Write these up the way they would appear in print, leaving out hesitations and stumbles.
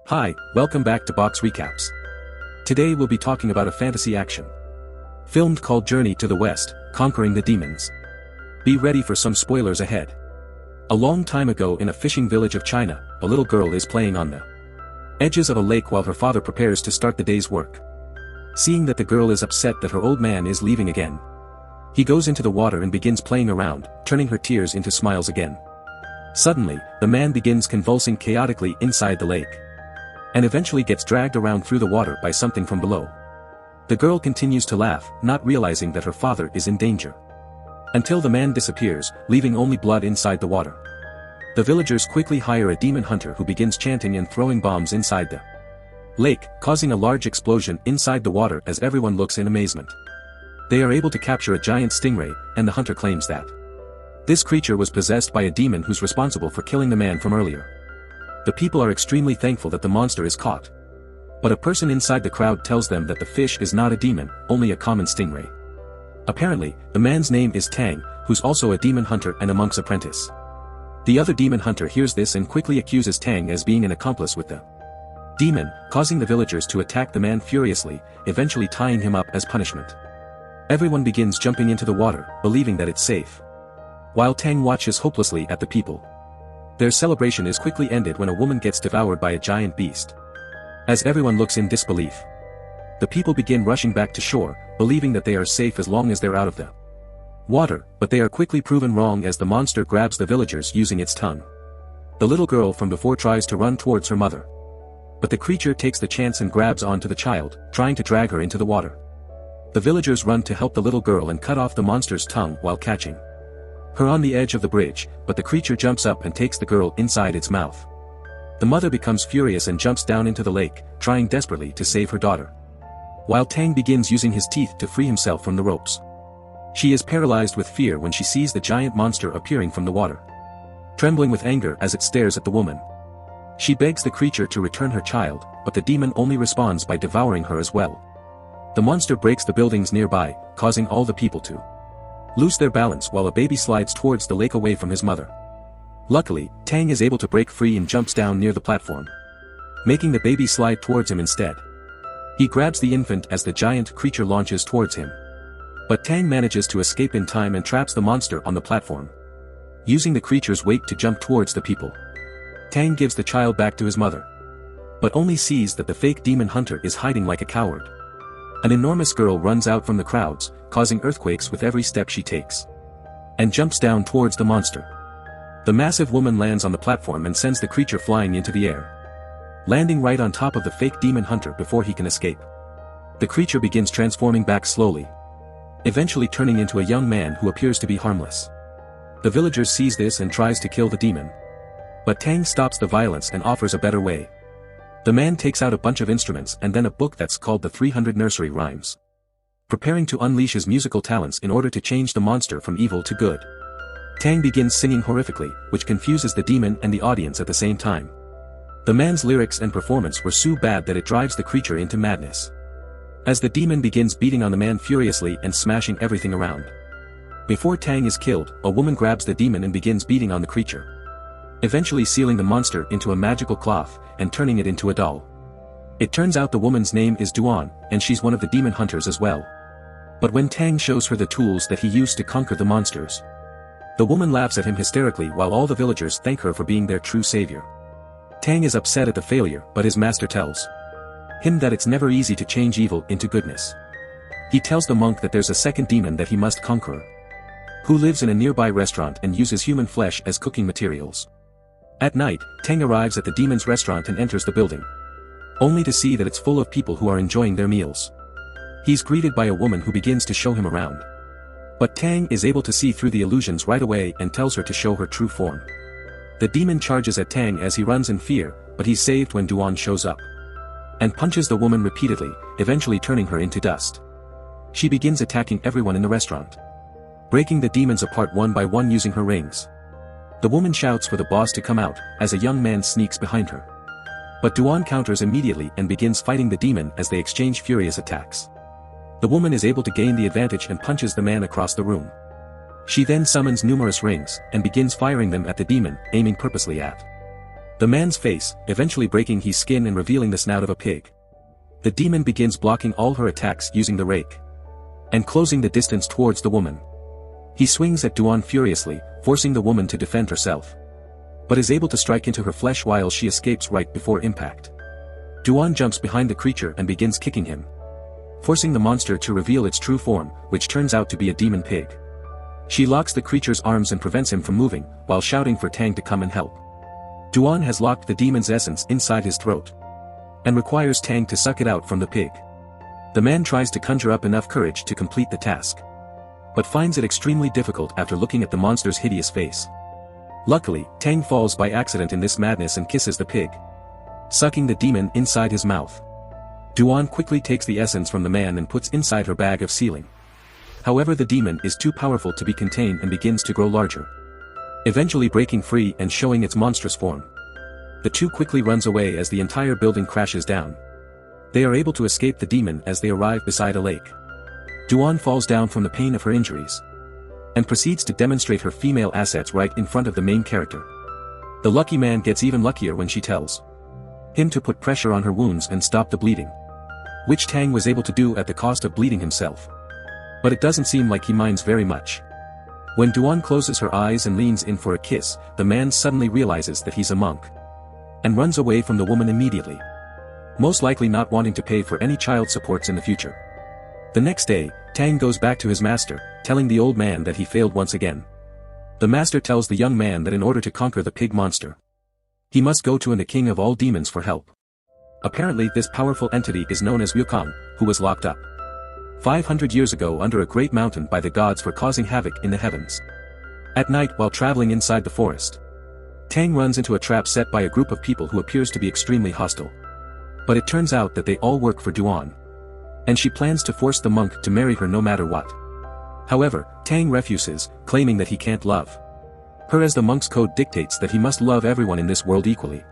Hi, welcome back to Box Recaps. Today we'll be talking about a fantasy action filmed called Journey to the West, Conquering the Demons. Be ready for some spoilers ahead. A long time ago in a fishing village of China, a little girl is playing on the edges of a lake while her father prepares to start the day's work. Seeing that the girl is upset that her old man is leaving again, he goes into the water and begins playing around, turning her tears into smiles again. Suddenly, the man begins convulsing chaotically inside the lake, and eventually gets dragged around through the water by something from below. The girl continues to laugh, not realizing that her father is in danger, until the man disappears, leaving only blood inside the water. The villagers quickly hire a demon hunter who begins chanting and throwing bombs inside the lake, causing a large explosion inside the water as everyone looks in amazement. They are able to capture a giant stingray, and the hunter claims that this creature was possessed by a demon who's responsible for killing the man from earlier. The people are extremely thankful that the monster is caught. But a person inside the crowd tells them that the fish is not a demon, only a common stingray. Apparently, the man's name is Tang, who's also a demon hunter and a monk's apprentice. The other demon hunter hears this and quickly accuses Tang as being an accomplice with the demon, causing the villagers to attack the man furiously, eventually tying him up as punishment. Everyone begins jumping into the water, believing that it's safe, while Tang watches hopelessly at the people. Their celebration is quickly ended when a woman gets devoured by a giant beast. As everyone looks in disbelief, the people begin rushing back to shore, believing that they are safe as long as they're out of the water, but they are quickly proven wrong as the monster grabs the villagers using its tongue. The little girl from before tries to run towards her mother, but the creature takes the chance and grabs onto the child, trying to drag her into the water. The villagers run to help the little girl and cut off the monster's tongue while catching her on the edge of the bridge, but the creature jumps up and takes the girl inside its mouth. The mother becomes furious and jumps down into the lake, trying desperately to save her daughter, while Tang begins using his teeth to free himself from the ropes. She is paralyzed with fear when she sees the giant monster appearing from the water, trembling with anger as it stares at the woman. She begs the creature to return her child, but the demon only responds by devouring her as well. The monster breaks the buildings nearby, causing all the people to lose their balance while a baby slides towards the lake away from his mother. Luckily, Tang is able to break free and jumps down near the platform, making the baby slide towards him instead. He grabs the infant as the giant creature launches towards him, but Tang manages to escape in time and traps the monster on the platform, using the creature's weight to jump towards the people. Tang gives the child back to his mother, but only sees that the fake demon hunter is hiding like a coward. An enormous girl runs out from the crowds, causing earthquakes with every step she takes, and jumps down towards the monster. The massive woman lands on the platform and sends the creature flying into the air, landing right on top of the fake demon hunter before he can escape. The creature begins transforming back slowly, eventually turning into a young man who appears to be harmless. The villager sees this and tries to kill the demon, but Tang stops the violence and offers a better way. The man takes out a bunch of instruments and then a book that's called the 300 Nursery Rhymes, preparing to unleash his musical talents in order to change the monster from evil to good. Tang begins singing horrifically, which confuses the demon and the audience at the same time. The man's lyrics and performance were so bad that it drives the creature into madness, as the demon begins beating on the man furiously and smashing everything around. Before Tang is killed, a woman grabs the demon and begins beating on the creature, eventually sealing the monster into a magical cloth and turning it into a doll. It turns out the woman's name is Duan, and she's one of the demon hunters as well. But when Tang shows her the tools that he used to conquer the monsters, the woman laughs at him hysterically while all the villagers thank her for being their true savior. Tang is upset at the failure, but his master tells him that it's never easy to change evil into goodness. He tells the monk that there's a second demon that he must conquer, who lives in a nearby restaurant and uses human flesh as cooking materials. At night, Tang arrives at the demon's restaurant and enters the building, only to see that it's full of people who are enjoying their meals. He's greeted by a woman who begins to show him around, but Tang is able to see through the illusions right away and tells her to show her true form. The demon charges at Tang as he runs in fear, but he's saved when Duan shows up, and punches the woman repeatedly, eventually turning her into dust. She begins attacking everyone in the restaurant, breaking the demons apart one by one using her rings. The woman shouts for the boss to come out, as a young man sneaks behind her, but Duan counters immediately and begins fighting the demon as they exchange furious attacks. The woman is able to gain the advantage and punches the man across the room. She then summons numerous rings and begins firing them at the demon, aiming purposely at The man's face, eventually breaking his skin and revealing the snout of a pig. The demon begins blocking all her attacks using the rake. And closing the distance towards the woman. He swings at Duan furiously, forcing the woman to defend herself. But is able to strike into her flesh while she escapes right before impact. Duan jumps behind the creature and begins kicking him. Forcing the monster to reveal its true form, which turns out to be a demon pig. She locks the creature's arms and prevents him from moving, while shouting for Tang to come and help. Duan has locked the demon's essence inside his throat. And requires Tang to suck it out from the pig. The man tries to conjure up enough courage to complete the task. But finds it extremely difficult after looking at the monster's hideous face. Luckily, Tang falls by accident in this madness and kisses the pig. Sucking the demon inside his mouth. Duan quickly takes the essence from the man and puts inside her bag of sealing. However, the demon is too powerful to be contained and begins to grow larger. Eventually breaking free and showing its monstrous form. The two quickly runs away as the entire building crashes down. They are able to escape the demon as they arrive beside a lake. Duan falls down from the pain of her injuries. And proceeds to demonstrate her female assets right in front of the main character. The lucky man gets even luckier when she tells him to put pressure on her wounds and stop the bleeding. Which Tang was able to do at the cost of bleeding himself. But it doesn't seem like he minds very much. When Duan closes her eyes and leans in for a kiss, the man suddenly realizes that he's a monk. And runs away from the woman immediately. Most likely not wanting to pay for any child supports in the future. The next day, Tang goes back to his master, telling the old man that he failed once again. The master tells the young man that in order to conquer the pig monster, he must go to the king of all demons for help. Apparently this powerful entity is known as Wukong, who was locked up 500 years ago under a great mountain by the gods for causing havoc in the heavens. At night while traveling inside the forest, Tang runs into a trap set by a group of people who appears to be extremely hostile. But it turns out that they all work for Duan. And she plans to force the monk to marry her no matter what. However, Tang refuses, claiming that he can't love her as the monk's code dictates that he must love everyone in this world equally.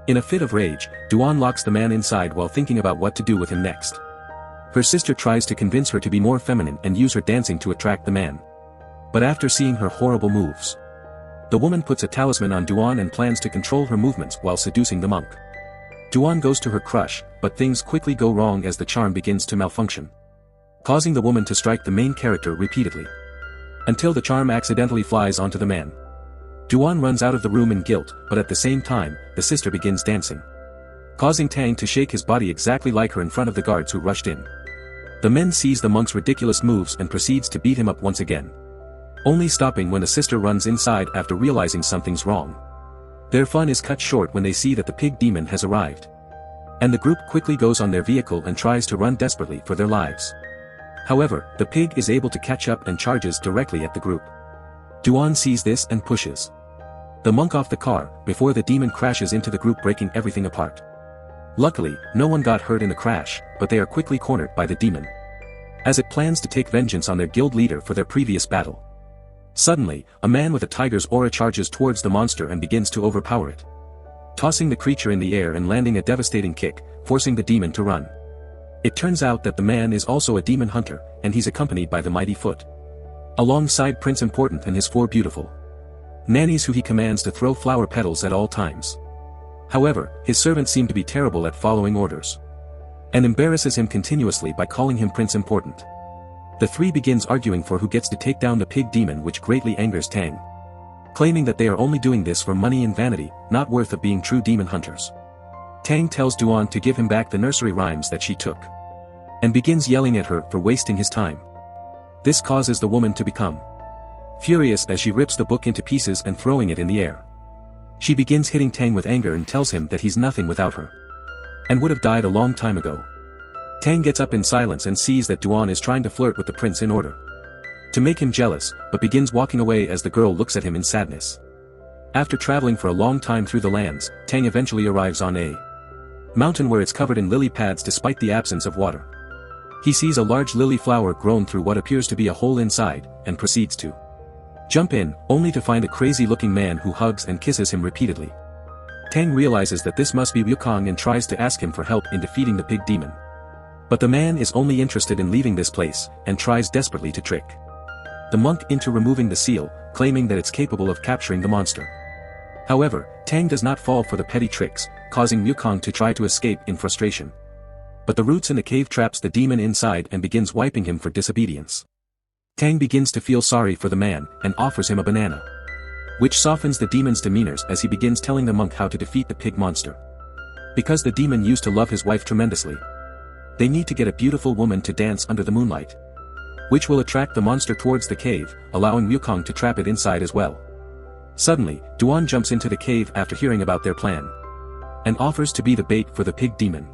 In a fit of rage, Duan locks the man inside while thinking about what to do with him next. Her sister tries to convince her to be more feminine and use her dancing to attract the man. But after seeing her horrible moves, the woman puts a talisman on Duan and plans to control her movements while seducing the monk. Duan goes to her crush, but things quickly go wrong as the charm begins to malfunction. Causing the woman to strike the main character repeatedly. Until the charm accidentally flies onto the man. Duan runs out of the room in guilt, but at the same time, the sister begins dancing. Causing Tang to shake his body exactly like her in front of the guards who rushed in. The men sees the monk's ridiculous moves and proceeds to beat him up once again. Only stopping when the sister runs inside after realizing something's wrong. Their fun is cut short when they see that the pig demon has arrived. And the group quickly goes on their vehicle and tries to run desperately for their lives. However, the pig is able to catch up and charges directly at the group. Duan sees this and pushes the monk off the car, before the demon crashes into the group breaking everything apart. Luckily, no one got hurt in the crash, but they are quickly cornered by the demon. As it plans to take vengeance on their guild leader for their previous battle. Suddenly, a man with a tiger's aura charges towards the monster and begins to overpower it. Tossing the creature in the air and landing a devastating kick, forcing the demon to run. It turns out that the man is also a demon hunter, and he's accompanied by the mighty Foot. Alongside Prince Important and his 4 beautiful nannies who he commands to throw flower petals at all times. However, his servants seem to be terrible at following orders. And embarrasses him continuously by calling him Prince Important. The 3 begins arguing for who gets to take down the pig demon, which greatly angers Tang. Claiming that they are only doing this for money and vanity, not worth of being true demon hunters. Tang tells Duan to give him back the nursery rhymes that she took. And begins yelling at her for wasting his time. This causes the woman to become furious as she rips the book into pieces and throwing it in the air. She begins hitting Tang with anger and tells him that he's nothing without her. And would have died a long time ago. Tang gets up in silence and sees that Duan is trying to flirt with the prince in order to make him jealous, but begins walking away as the girl looks at him in sadness. After traveling for a long time through the lands, Tang eventually arrives on a mountain where it's covered in lily pads despite the absence of water. He sees a large lily flower grown through what appears to be a hole inside, and proceeds to jump in, only to find a crazy-looking man who hugs and kisses him repeatedly. Tang realizes that this must be Wukong and tries to ask him for help in defeating the pig demon. But the man is only interested in leaving this place, and tries desperately to trick the monk into removing the seal, claiming that it's capable of capturing the monster. However, Tang does not fall for the petty tricks, causing Wukong to try to escape in frustration. But the roots in the cave traps the demon inside and begins wiping him for disobedience. Tang begins to feel sorry for the man and offers him a banana, which softens the demon's demeanors as he begins telling the monk how to defeat the pig monster. Because the demon used to love his wife tremendously, they need to get a beautiful woman to dance under the moonlight, which will attract the monster towards the cave, allowing Wukong to trap it inside as well. Suddenly, Duan jumps into the cave after hearing about their plan, and offers to be the bait for the pig demon.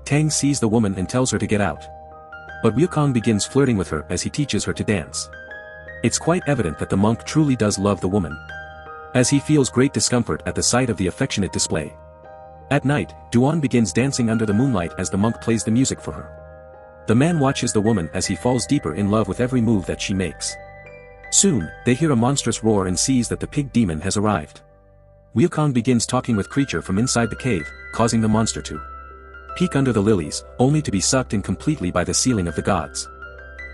Tang sees the woman and tells her to get out. But Wukong begins flirting with her as he teaches her to dance. It's quite evident that the monk truly does love the woman, as he feels great discomfort at the sight of the affectionate display. At night, Duan begins dancing under the moonlight as the monk plays the music for her. The man watches the woman as he falls deeper in love with every move that she makes. Soon, they hear a monstrous roar and sees that the pig demon has arrived. Wukong begins talking with creature from inside the cave, causing the monster to peek under the lilies, only to be sucked in completely by the ceiling of the gods.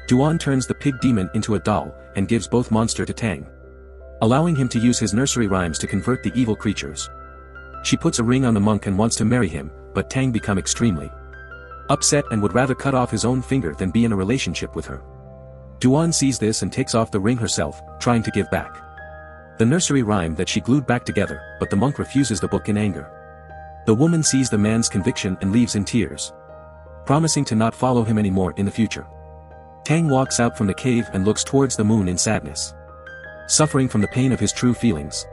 Duan turns the pig demon into a doll, and gives both monster to Tang, allowing him to use his nursery rhymes to convert the evil creatures. She puts a ring on the monk and wants to marry him, but Tang becomes extremely upset and would rather cut off his own finger than be in a relationship with her. Duan sees this and takes off the ring herself, trying to give back the nursery rhyme that she glued back together, but the monk refuses the book in anger. The woman sees the man's conviction and leaves in tears, promising to not follow him anymore in the future. Tang walks out from the cave and looks towards the moon in sadness, suffering from the pain of his true feelings.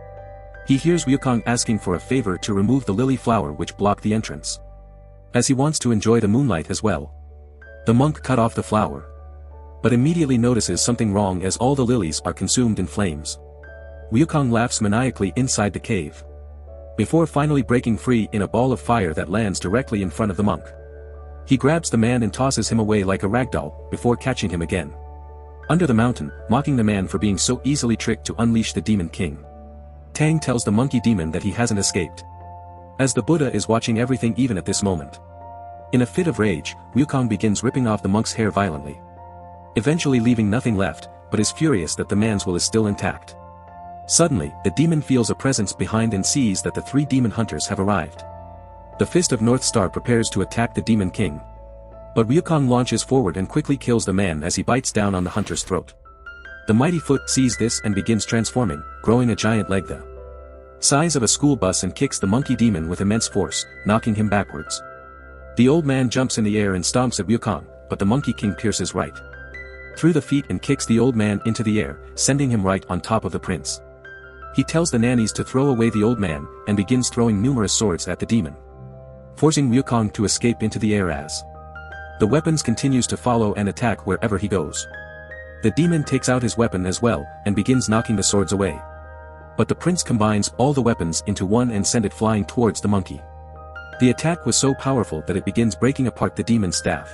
He hears Wukong asking for a favor to remove the lily flower which blocked the entrance, as he wants to enjoy the moonlight as well. The monk cut off the flower, but immediately notices something wrong as all the lilies are consumed in flames. Wukong laughs maniacally inside the cave, before finally breaking free in a ball of fire that lands directly in front of the monk. He grabs the man and tosses him away like a ragdoll, before catching him again under the mountain, mocking the man for being so easily tricked to unleash the demon king. Tang tells the monkey demon that he hasn't escaped, as the Buddha is watching everything even at this moment. In a fit of rage, Wukong begins ripping off the monk's hair violently, eventually leaving nothing left, but is furious that the man's will is still intact. Suddenly, the demon feels a presence behind and sees that the three demon hunters have arrived. The Fist of North Star prepares to attack the demon king, but Wukong launches forward and quickly kills the man as he bites down on the hunter's throat. The mighty foot sees this and begins transforming, growing a giant leg the size of a school bus and kicks the monkey demon with immense force, knocking him backwards. The old man jumps in the air and stomps at Wukong, but the monkey king pierces right through the feet and kicks the old man into the air, sending him right on top of the prince. He tells the nannies to throw away the old man, and begins throwing numerous swords at the demon, forcing Wukong to escape into the air as the weapons continues to follow and attack wherever he goes. The demon takes out his weapon as well, and begins knocking the swords away. But the prince combines all the weapons into one and send it flying towards the monkey. The attack was so powerful that it begins breaking apart the demon's staff,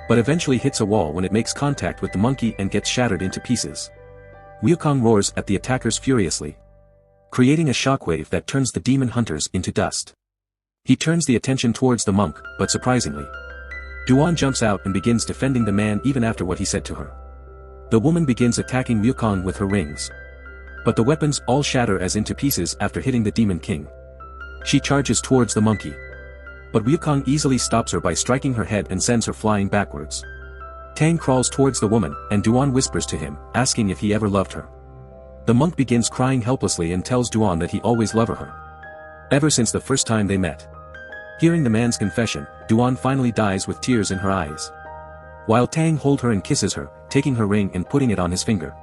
but eventually hits a wall when it makes contact with the monkey and gets shattered into pieces. Wukong roars at the attackers furiously, creating a shockwave that turns the demon hunters into dust. He turns the attention towards the monk, but surprisingly, Duan jumps out and begins defending the man even after what he said to her. The woman begins attacking Wukong with her rings, but the weapons all shatter as into pieces after hitting the demon king. She charges towards the monkey, but Wukong easily stops her by striking her head and sends her flying backwards. Tang crawls towards the woman, and Duan whispers to him, asking if he ever loved her. The monk begins crying helplessly and tells Duan that he always loved her, ever since the first time they met. Hearing the man's confession, Duan finally dies with tears in her eyes, while Tang holds her and kisses her, taking her ring and putting it on his finger.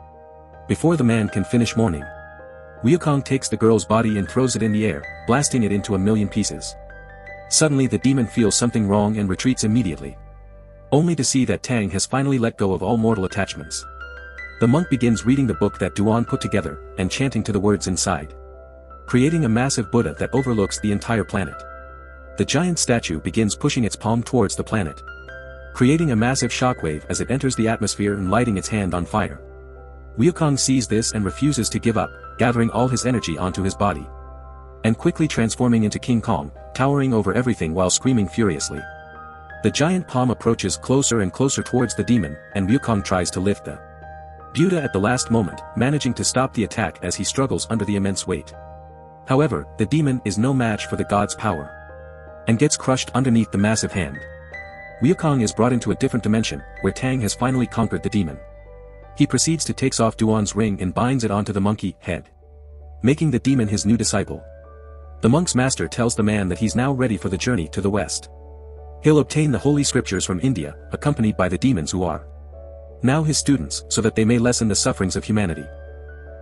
Before the man can finish mourning, Wukong takes the girl's body and throws it in the air, blasting it into a million pieces. Suddenly the demon feels something wrong and retreats immediately, only to see that Tang has finally let go of all mortal attachments. The monk begins reading the book that Duan put together, and chanting to the words inside, creating a massive Buddha that overlooks the entire planet. The giant statue begins pushing its palm towards the planet, creating a massive shockwave as it enters the atmosphere and lighting its hand on fire. Wukong sees this and refuses to give up, gathering all his energy onto his body, and quickly transforming into King Kong, towering over everything while screaming furiously. The giant palm approaches closer and closer towards the demon, and Wukong tries to lift the Buddha at the last moment, managing to stop the attack as he struggles under the immense weight. However, the demon is no match for the god's power, and gets crushed underneath the massive hand. Wukong is brought into a different dimension, where Tang has finally conquered the demon. He proceeds to takes off Duan's ring and binds it onto the monkey head, making the demon his new disciple. The monk's master tells the man that he's now ready for the journey to the west. He'll obtain the holy scriptures from India, accompanied by the demons who are now his students, so that they may lessen the sufferings of humanity.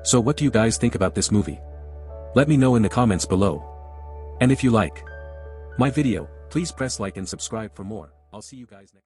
So what do you guys think about this movie? Let me know in the comments below. And if you like my video, please press like and subscribe for more. I'll see you guys next time.